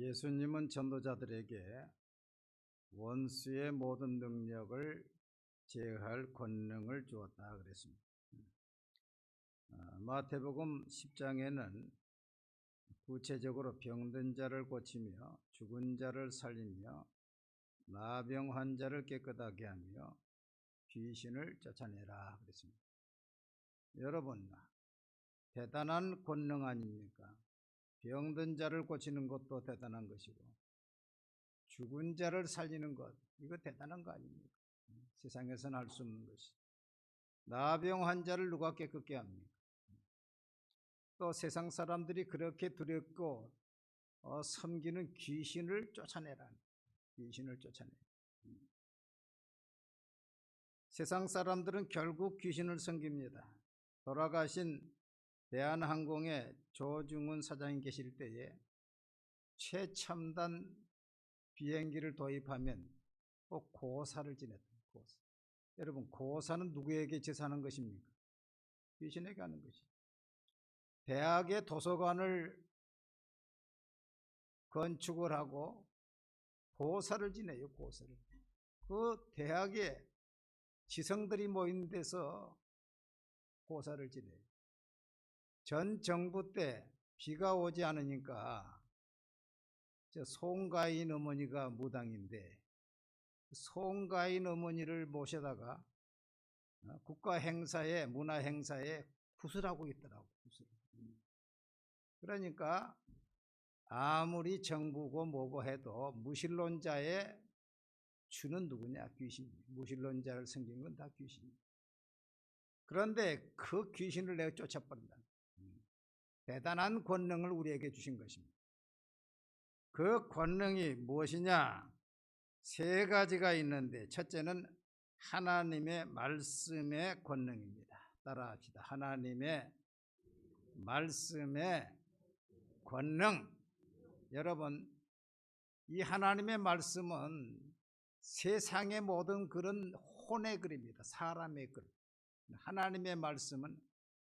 예수님은 전도자들에게 원수의 모든 능력을 제어할 권능을 주었다 그랬습니다. 마태복음 10장에는 구체적으로 병든 자를 고치며 죽은 자를 살리며 나병 환자를 깨끗하게 하며 귀신을 쫓아내라 그랬습니다. 여러분, 대단한 권능 아닙니까? 병든 자를 고치는 것도 대단한 것이고 죽은 자를 살리는 것, 이거 대단한 거 아닙니까? 세상에서는 할 수 없는 것이. 나병 환자를 누가 깨끗게 합니까? 또 세상 사람들이 그렇게 두렵고 섬기는 귀신을 쫓아내라. 귀신을 쫓아내. 세상 사람들은 결국 귀신을 섬깁니다. 돌아가신 대한항공의 조중훈 사장이 계실 때에 최첨단 비행기를 도입하면 꼭 고사를 지냈다. 고사. 여러분, 고사는 누구에게 제사하는 것입니까? 귀신에게 하는 것이죠. 대학의 도서관을 건축을 하고 고사를 지내요. 고사를. 그 대학에 지성들이 모인 데서 고사를 지내요. 전 정부 때 비가 오지 않으니까 송가인 어머니가 무당인데 송가인 어머니를 모셔다가 국가 행사에, 문화 행사에 구슬하고 있더라고. 구슬. 그러니까 아무리 정부고 뭐고 해도 무신론자의 주는 누구냐? 귀신. 무신론자를 섬긴 건 다 귀신이에요. 그런데 그 귀신을 내가 쫓아버린다. 대단한 권능을 우리에게 주신 것입니다. 그 권능이 무엇이냐? 세 가지가 있는데 첫째는 하나님의 말씀의 권능입니다. 따라합시다. 하나님의 말씀의 권능. 여러분, 이 하나님의 말씀은 세상의 모든 글은 혼의 글입니다. 사람의 글. 하나님의 말씀은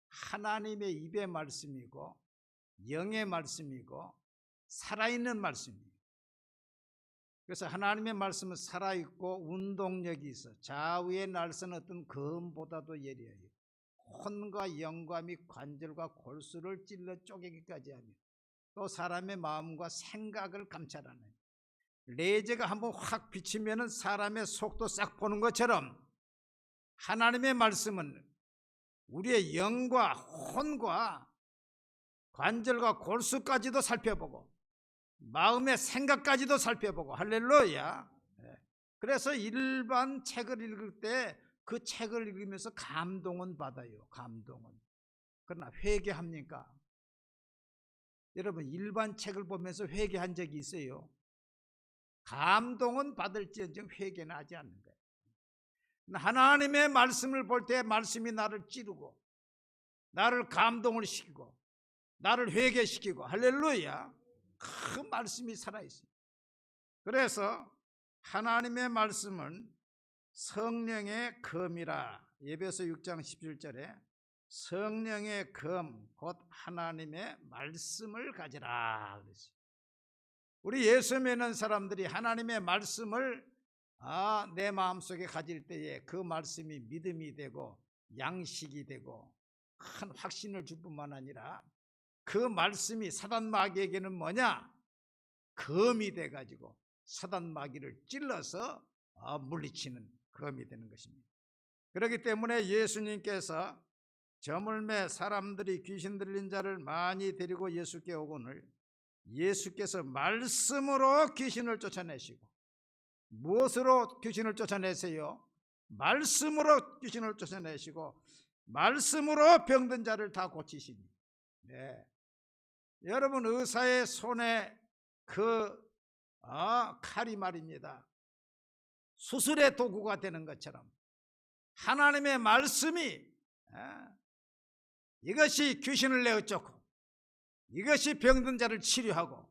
하나님의 입의 말씀이고 영의 말씀이고 살아있는 말씀이에요. 그래서 하나님의 말씀은 살아있고 운동력이 있어 좌우에 날선 어떤 검보다도 예리해요. 혼과 영과 및 관절과 골수를 찔러 쪼개기까지 하며 또 사람의 마음과 생각을 감찰하는, 레이저가 한번 확 비치면 사람의 속도 싹 보는 것처럼 하나님의 말씀은 우리의 영과 혼과 관절과 골수까지도 살펴보고 마음의 생각까지도 살펴보고. 할렐루야. 그래서 일반 책을 읽을 때 그 책을 읽으면서 감동은 받아요. 감동은. 그러나 회개합니까? 여러분, 일반 책을 보면서 회개한 적이 있어요? 감동은 받을지언정 회개는 하지 않는 거예요. 하나님의 말씀을 볼 때 말씀이 나를 찌르고 나를 감동을 시키고 나를 회개시키고. 할렐루야. 그 말씀이 살아있어요. 그래서 하나님의 말씀은 성령의 검이라. 에베소 6장 17절에 성령의 검 곧 하나님의 말씀을 가지라 그랬어요. 우리 예수 믿는 사람들이 하나님의 말씀을 내 마음속에 가질 때에 그 말씀이 믿음이 되고 양식이 되고 큰 확신을 줄 뿐만 아니라 그 말씀이 사단 마귀에게는 뭐냐? 검이 돼가지고 사단 마귀를 찔러서 물리치는 검이 되는 것입니다. 그렇기 때문에 예수님께서 저물매 사람들이 귀신 들린 자를 많이 데리고 예수께 오거늘 예수께서 말씀으로 귀신을 쫓아내시고. 무엇으로 귀신을 쫓아내세요? 말씀으로 귀신을 쫓아내시고 말씀으로 병든 자를 다 고치시니. 네. 여러분, 의사의 손에 그 칼이 말입니다. 수술의 도구가 되는 것처럼 하나님의 말씀이 이것이 귀신을 내어 쫓고 이것이 병든 자를 치료하고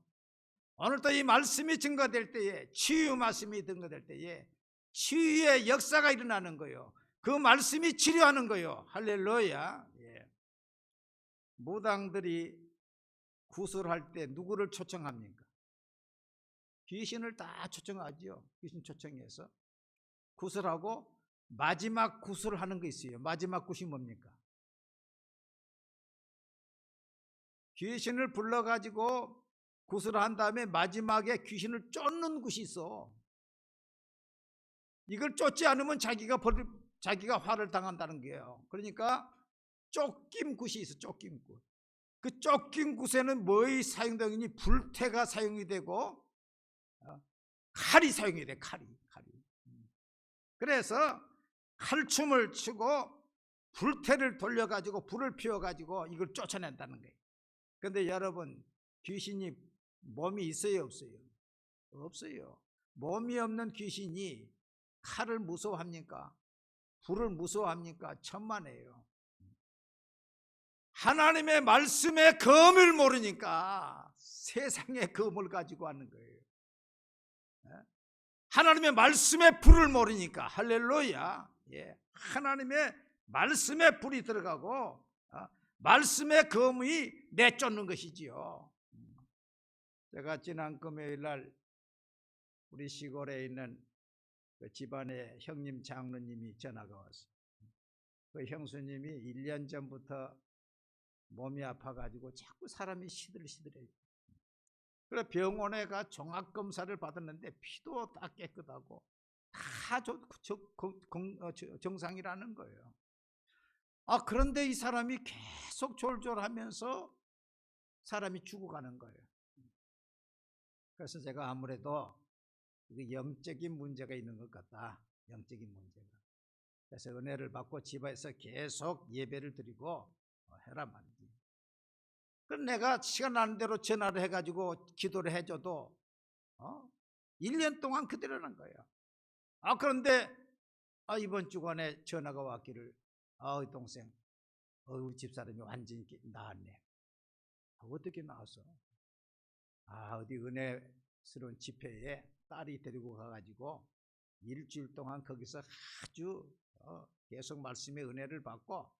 오늘도 이 말씀이 증거될 때에 치유 말씀이 증거될 때에 치유의 역사가 일어나는 거예요. 그 말씀이 치료하는 거예요. 할렐루야. 예. 무당들이 구슬할 때 누구를 초청합니까? 귀신을 다 초청하지요. 귀신 초청해서 구슬하고 마지막 구슬하는 거 있어요. 마지막 굿이 뭡니까? 귀신을 불러가지고 구슬한 다음에 마지막에 귀신을 쫓는 굿이 있어. 이걸 쫓지 않으면 자기가 화를 당한다는 거예요. 그러니까 쫓김 굿이 있어. 쫓김 굿. 그 쫓긴 굿에는 뭐의 사용되니? 불태가 사용이 되고 칼이 사용이 돼. 칼이. 그래서 칼춤을 추고 불태를 돌려가지고 불을 피워가지고 이걸 쫓아낸다는 거예요. 그런데 여러분, 귀신이 몸이 있어요, 없어요? 없어요. 몸이 없는 귀신이 칼을 무서워합니까? 불을 무서워합니까? 천만에요. 하나님의 말씀의 검을 모르니까 세상의 검을 가지고 하는 거예요. 하나님의 말씀의 불을 모르니까. 할렐루야. 예. 하나님의 말씀의 불이 들어가고 말씀의 검이 내쫓는 것이지요. 제가 지난 금요일 날 우리 시골에 있는 그 집안의 형님 장로님이 전화가 왔어요. 그 형수님이 1년 전부터 몸이 아파가지고 자꾸 사람이 시들시들해요. 그래 병원에 가 종합검사를 받았는데 피도 다 깨끗하고 다 정상이라는 거예요. 그런데 이 사람이 계속 졸졸하면서 사람이 죽어가는 거예요. 그래서 제가 아무래도 영적인 문제가 있는 것 같다. 영적인 문제가. 그래서 은혜를 받고 집에서 계속 예배를 드리고 해라 말이지. 그럼 내가 시간 나는 대로 전화를 해가지고 기도를 해줘도 1년 동안 그대로라는 거예요. 그런데 이번 주간에 전화가 왔기를 동생 우리 집사람이 완전히 나았네. 어떻게 나왔어? 어디 은혜스러운 집회에 딸이 데리고 가가지고 일주일 동안 거기서 아주 계속 말씀의 은혜를 받고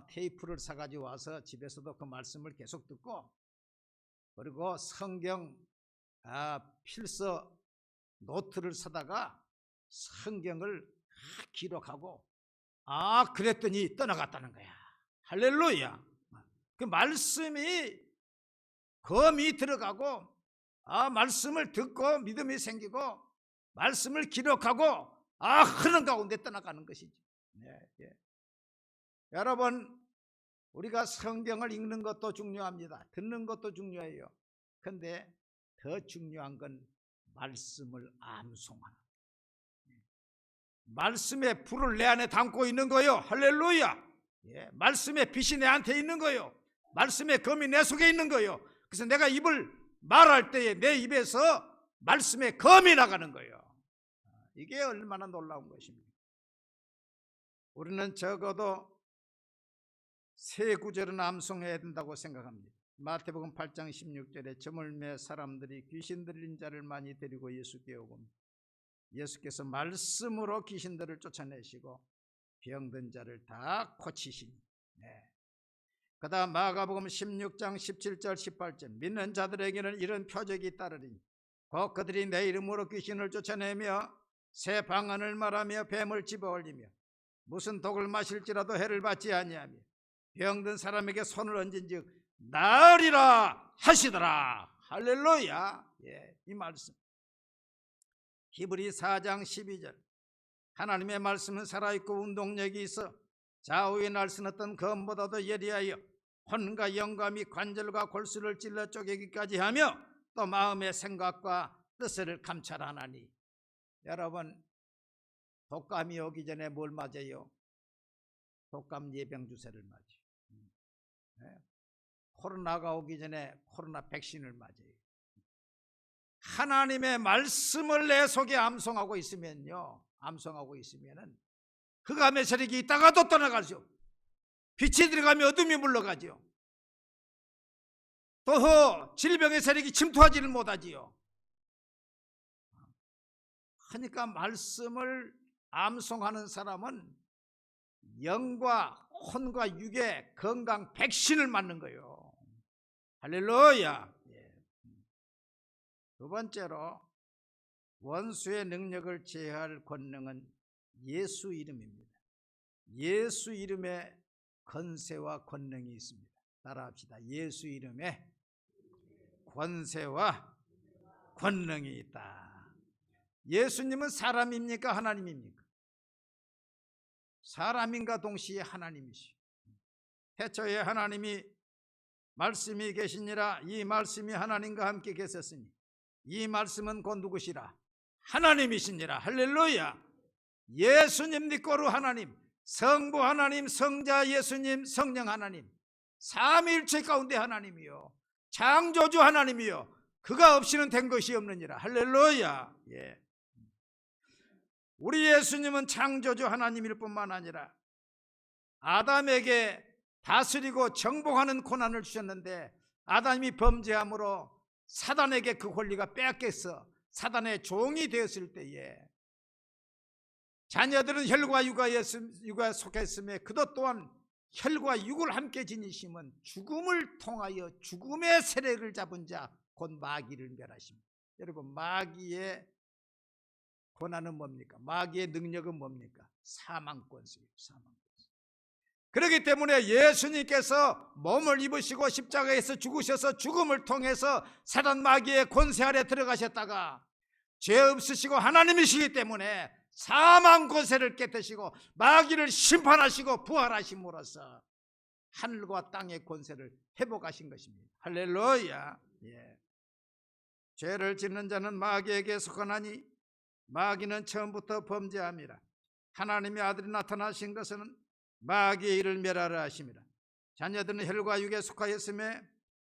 테이프를 사가지고 와서 집에서도 그 말씀을 계속 듣고 그리고 성경 필서 노트를 사다가 성경을 기록하고 그랬더니 떠나갔다는 거야. 할렐루야. 그 말씀이 검이 들어가고 말씀을 듣고 믿음이 생기고 말씀을 기록하고 흐르는 가운데 떠나가는 것이죠. 예. 여러분, 우리가 성경을 읽는 것도 중요합니다. 듣는 것도 중요해요. 그런데 더 중요한 건 말씀을 암송하는 말씀의 불을 내 안에 담고 있는 거예요. 할렐루야. 예, 말씀의 빛이 내한테 있는 거예요. 말씀의 검이 내 속에 있는 거예요. 그래서 내가 입을 말할 때에 내 입에서 말씀의 검이 나가는 거예요. 이게 얼마나 놀라운 것입니까? 우리는 적어도 세 구절은 암송해야 된다고 생각합니다. 마태복음 8장 16절에 점을 매 사람들이 귀신 들린 자를 많이 데리고 예수께 오고 예수께서 말씀으로 귀신들을 쫓아내시고 병든 자를 다 고치시니. 그 다음 마가복음 16장 17절 18절 믿는 자들에게는 이런 표적이 따르리니 곧 그들이 내 이름으로 귀신을 쫓아내며 새 방언을 말하며 뱀을 집어올리며 무슨 독을 마실지라도 해를 받지 아니하며 병든 사람에게 손을 얹은즉 나으리라 하시더라. 할렐루야. 예, 이 말씀 히브리 4장 12절 하나님의 말씀은 살아있고 운동력이 있어 좌우에 날씬었던 검보다도 예리하여 혼과 영과 및 관절과 골수를 찔러 쪼개기까지 하며 또 마음의 생각과 뜻을 감찰하나니. 여러분, 독감이 오기 전에 뭘 맞아요? 독감 예방 주사를 맞아요. 코로나가 오기 전에 코로나 백신을 맞아요. 하나님의 말씀을 내 속에 암송하고 있으면요, 흑암의 세력이 있다가도 떠나가죠. 빛이 들어가면 어둠이 물러가죠. 또 질병의 세력이 침투하지를 못하지요. 그러니까 말씀을 암송하는 사람은 영과 혼과 육의 건강 백신을 맞는 거예요. 할렐루야. 두 번째로 원수의 능력을 제어할 권능은 예수 이름입니다. 예수 이름에 권세와 권능이 있습니다. 따라합시다. 예수 이름에 권세와 권능이 있다. 예수님은 사람입니까? 하나님입니까? 사람인가 동시에 하나님이시오. 태초에 하나님이 말씀이 계시니라. 이 말씀이 하나님과 함께 계셨으니 이 말씀은 곧 누구시라? 하나님이시니라. 할렐루야. 예수님 니꼬로 하나님, 성부 하나님, 성자 예수님, 성령 하나님, 삼위일체 가운데 하나님이요, 창조주 하나님이요, 그가 없이는 된 것이 없느니라. 할렐루야. 예. 우리 예수님은 창조주 하나님일 뿐만 아니라 아담에게 다스리고 정복하는 고난을 주셨는데, 아담이 범죄함으로 사단에게 그 권리가 빼앗겨서 사단의 종이 되었을 때에 자녀들은 혈과 육에 속했음에 그도 또한 혈과 육을 함께 지니심은 죽음을 통하여 죽음의 세력을 잡은 자 곧 마귀를 멸하십니다. 여러분, 마귀의 권한은 뭡니까? 마귀의 능력은 뭡니까? 사망권세예요. 사망권세. 그렇기 때문에 예수님께서 몸을 입으시고 십자가에서 죽으셔서 죽음을 통해서 사단 마귀의 권세 아래 들어가셨다가 죄 없으시고 하나님이시기 때문에 사망 권세를 깨뜨시고 마귀를 심판하시고 부활하심으로써 하늘과 땅의 권세를 회복하신 것입니다. 할렐루야. 예. 죄를 짓는 자는 마귀에게 속하나니 마귀는 처음부터 범죄함이라. 하나님의 아들이 나타나신 것은 마귀의 일을 멸하려 하심이라. 자녀들은 혈과 육에 속하였음에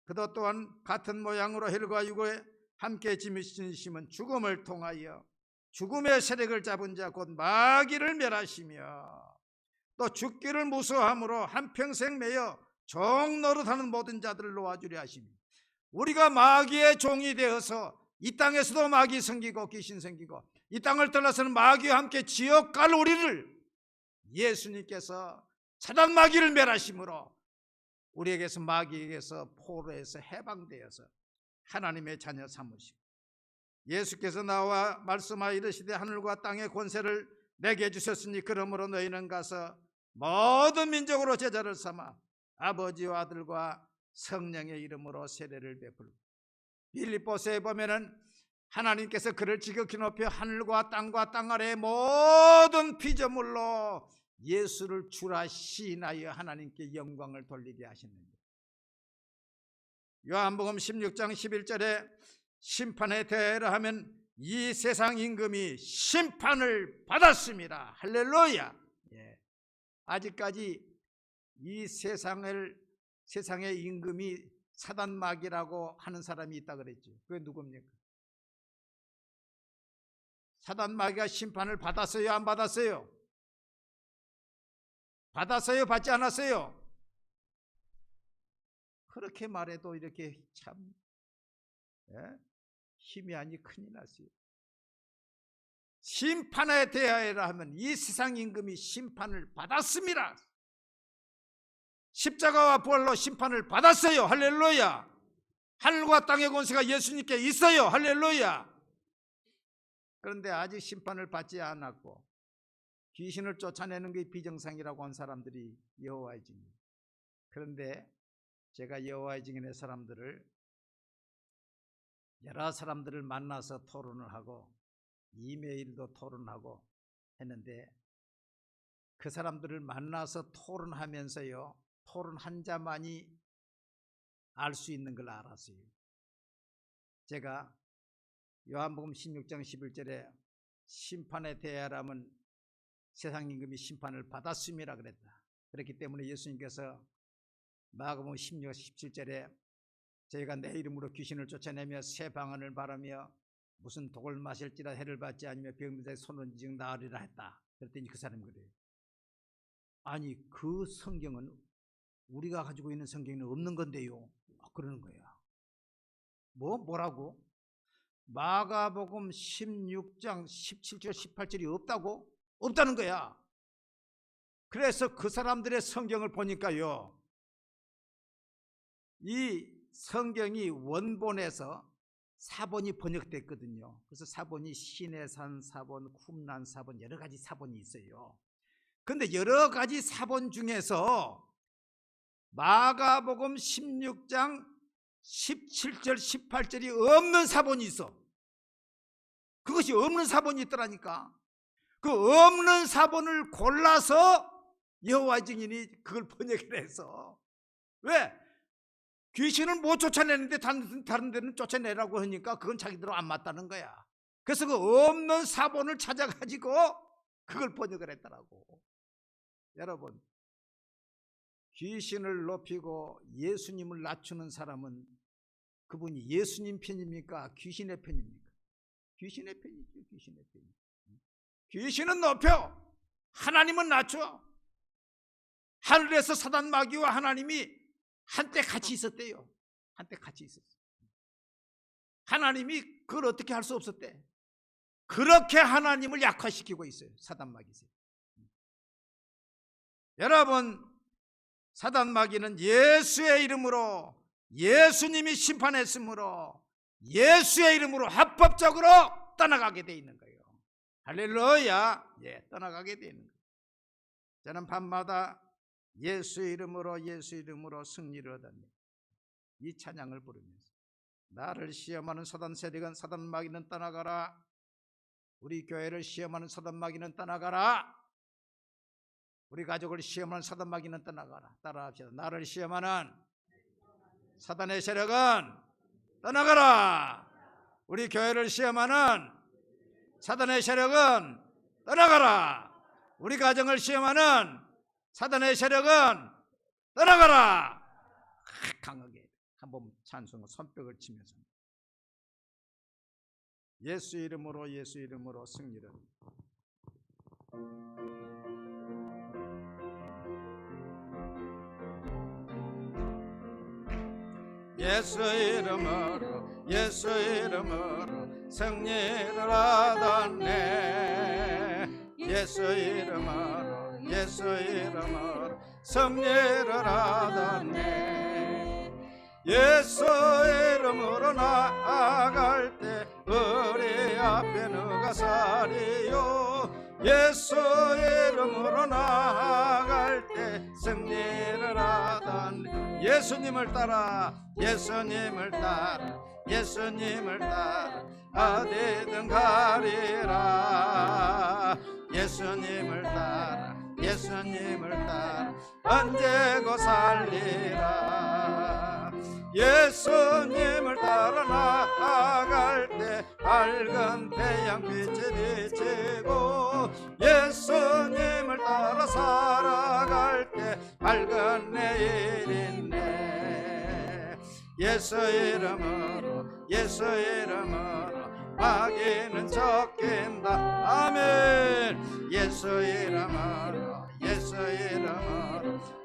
그도 또한 같은 모양으로 혈과 육에 함께 지니심은 죽음을 통하여 죽음의 세력을 잡은 자 곧 마귀를 멸하시며 또 죽기를 무서워함으로 한평생 매여 종 노릇하는 모든 자들을 놓아주려 하십니다. 우리가 마귀의 종이 되어서 이 땅에서도 마귀 생기고 귀신 생기고 이 땅을 떠나서는 마귀와 함께 지옥 갈 우리를 예수님께서 사단 마귀를 멸하심으로 우리에게서 마귀에게서 포로에서 해방되어서 하나님의 자녀 삼으시고, 예수께서 나와 말씀하여 이르시되 하늘과 땅의 권세를 내게 주셨으니 그러므로 너희는 가서 모든 민족으로 제자를 삼아 아버지와 아들과 성령의 이름으로 세례를 베풀고, 빌립보서에 보면은 하나님께서 그를 지극히 높여 하늘과 땅 아래의 모든 피조물로 예수를 주라 시인하여 하나님께 영광을 돌리게 하셨는데, 요한복음 16장 11절에 심판에 대하여 하면 이 세상 임금이 심판을 받았습니다. 할렐루야. 예. 아직까지 이 세상의 임금이 사단 마귀라고 하는 사람이 있다 그랬죠. 그게 누굽니까? 사단 마귀가 심판을 받았어요? 안 받았어요? 받았어요? 받지 않았어요? 그렇게 말해도 이렇게 참 힘이 아니 큰일 났어요. 심판에 대하여라 하면 이 세상 임금이 심판을 받았습니다. 십자가와 부활로 심판을 받았어요. 할렐루야. 하늘과 땅의 권세가 예수님께 있어요. 할렐루야. 그런데 아직 심판을 받지 않았고 귀신을 쫓아내는 게 비정상이라고 한 사람들이 여호와의 증인. 그런데 제가 여호와의 증인의 사람들을 여러 사람들을 만나서 토론을 하고 이메일도 토론하고 했는데, 그 사람들을 만나서 토론하면서요, 토론 한 자만이 알 수 있는 걸 알았어요. 제가 요한복음 16장 11절에 심판에 대하여라면 세상 임금이 심판을 받았음이라 그랬다. 그렇기 때문에 예수님께서 마가복음 16장 17절에 저희가 내 이름으로 귀신을 쫓아내며 새 방언을 바라며 무슨 독을 마실지라 해를 받지 않으며 병든 자의 손은 즉 나으리라 했다. 그랬더니 그 사람이 그래요. 아니, 그 성경은 우리가 가지고 있는 성경에는 없는 건데요. 그러는 거야. 뭐라고? 마가복음 16장 17절 18절이 없다고? 없다는 거야. 그래서 그 사람들의 성경을 보니까요, 이 성경이 원본에서 사본이 번역됐거든요. 그래서 사본이 시내산 사본, 쿰란 사본, 여러 가지 사본이 있어요. 그런데 여러 가지 사본 중에서 마가복음 16장 17절 18절이 없는 사본이 있어. 그것이 없는 사본이 있더라니까. 그 없는 사본을 골라서 여호와 증인이 그걸 번역을 해서, 왜? 귀신을 못 쫓아내는데 다른 데는 쫓아내라고 하니까 그건 자기들은 안 맞다는 거야. 그래서 그 없는 사본을 찾아가지고 그걸 번역을 했더라고. 여러분, 귀신을 높이고 예수님을 낮추는 사람은 그분이 예수님 편입니까? 귀신의 편입니까? 귀신의 편이죠. 귀신의 편. 귀신은 높여, 하나님은 낮춰. 하늘에서 사단 마귀와 하나님이 한때 같이 있었대요. 한때 같이 있었어요. 하나님이 그걸 어떻게 할 수 없었대. 그렇게 하나님을 약화시키고 있어요. 사단 마귀세요. 여러분, 사단 마귀는 예수의 이름으로, 예수님이 심판했으므로 예수의 이름으로 합법적으로 떠나가게 돼 있는 거예요. 할렐루야. 예, 떠나가게 돼 있는 거예요. 저는 밤마다 예수의 이름으로 승리를 얻었네. 이 찬양을 부르면서 나를 시험하는 사단 세력은, 사단 마귀는 떠나가라. 우리 교회를 시험하는 사단 마귀는 떠나가라. 우리 가족을 시험하는 사단 마귀는 떠나가라. 따라합시다. 나를 시험하는 사단의 세력은 떠나가라. 우리 교회를 시험하는 사단의 세력은 떠나가라. 우리 가정을 시험하는 사단의 세력은 떠나가라. 강하게 한번 찬송, 손뼉을 치면서 예수 이름으로 승리를. 예수 이름으로 승리를 얻었네. 예수 이름으로 승리를 얻었네. 예수 이름으로 나아갈 때 우리 앞에 누가 서리요. 예수 이름으로 나아갈 때 승리를 얻었네. 예수님을 따라 어디든 가리라. 예수님을 따라 언제고 살리라. 예수님을 따라 나아갈 때 밝은 태양빛이 비치고, 예수님을 따라 살아갈 때 밝은 내일인데, 예수 이름으로 마귀는 쫓긴다. 아멘. 예수 이름으로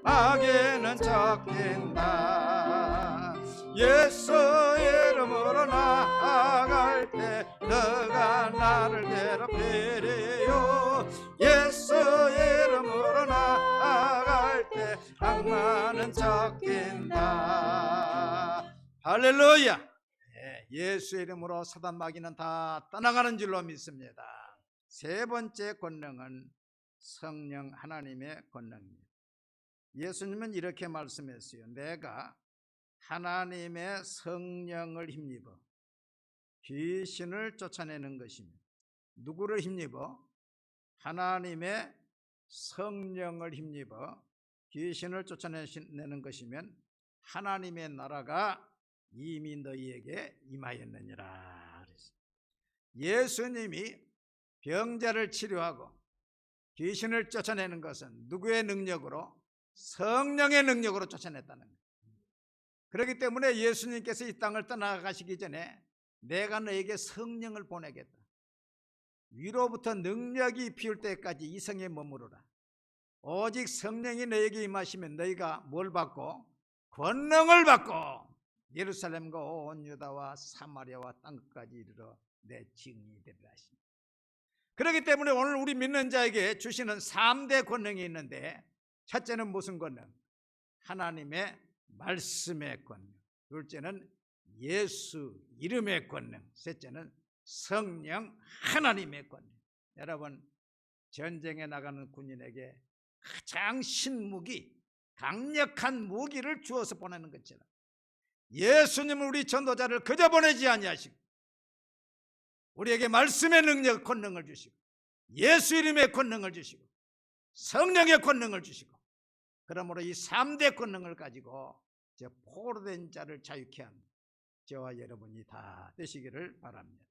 마귀는 쫓긴다. 예수 이름으로 나아갈 때 너가 나를 괴롭히리요. 예수 이름으로 나아갈 때 악마는 쫓긴다. 할렐루야. 예수 이름으로 사단 마귀는 다 떠나가는 줄로 믿습니다. 세 번째 권능은 성령 하나님의 권능입니다. 예수님은 이렇게 말씀했어요. 내가 하나님의 성령을 힘입어 귀신을 쫓아내는 것입니다. 누구를 힘입어? 하나님의 성령을 힘입어 귀신을 쫓아내는 것이면 하나님의 나라가 이미 너희에게 임하였느니라. 예수님이 병자를 치료하고 귀신을 쫓아내는 것은 누구의 능력으로? 성령의 능력으로 쫓아냈다는 거예요. 그렇기 때문에 예수님께서 이 땅을 떠나가시기 전에 내가 너에게 성령을 보내겠다. 위로부터 능력이 피울 때까지 이 성에 머무르라. 오직 성령이 너에게 임하시면 너희가 뭘 받고? 권능을 받고 예루살렘과 온 유다와 사마리아와 땅끝까지 이르러 내 증인이 되리라 하십니다. 그렇기 때문에 오늘 우리 믿는 자에게 주시는 3대 권능이 있는데, 첫째는 무슨 권능? 하나님의 말씀의 권능. 둘째는 예수 이름의 권능, 셋째는 성령 하나님의 권능. 여러분, 전쟁에 나가는 군인에게 가장 신무기, 강력한 무기를 주어서 보내는 것처럼 예수님은 우리 전도자를 그저 보내지 아니하시고 우리에게 말씀의 능력, 권능을 주시고 예수 이름의 권능을 주시고 성령의 권능을 주시고, 그러므로 이 3대 권능을 가지고 저 포로된 자를 자유케 하는 저와 여러분이 다 되시기를 바랍니다.